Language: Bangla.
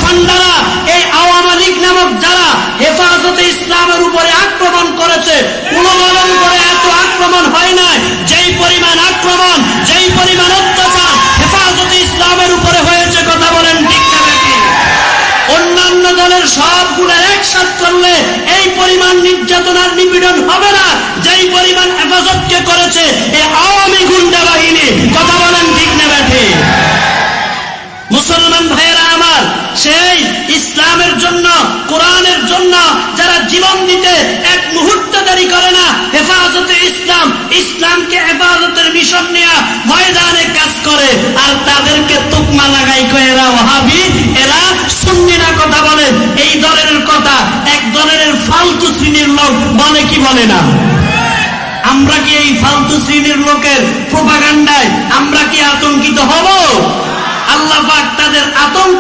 ফান্ডারা, এই আওয়ামী লীগ নামক যারা হেফাজতে ইসলামের উপরে আক্রমণ করেছে, উলামাদের উপরে এত আক্রমণ হয় না যেই পরিমাণ আক্রমণ, যেই পরিমাণ অত্যাচার হেফাজতে ইসলামের উপরে হয়েছে। কথা বলেন ঠিক না নাকি? অন্যান্য দলের সবগুলো একসাথ করলে এই পরিমাণ নির্যাতন আর নিপীড়ন হবে না যেই পরিমাণ হেফাজতকে করেছে এই আওয়ামী গুন্ডা বাহিনী। কথা বলেন ঠিক না ব্যাঠে? মুসলমান ভাইয়েরা আমার, সেই ইসলামের জন্য, কোরআনের জন্য যারা জীবন দিতে এক মুহূর্ত দেরি করে না, হেফাজতে ইসলাম, ইসলামকে হেফাজতের মিশন নিয়ে ময়দানে কাজ করে, আর তাদেরকে তুকমা লাগাই কয় এরা ওয়াহাবি, এরা সুন্নি না। কথা বলে এই দলের কথা এক দলের ফালতু শ্রেণীর লোক বলে কি বলে না? আমরা কি এই ফালতু শ্রেণীর লোকের প্রোপাগান্ডায় আমরা কি আতঙ্কিত হব? আল্লাহ পাক তাদের আতঙ্ক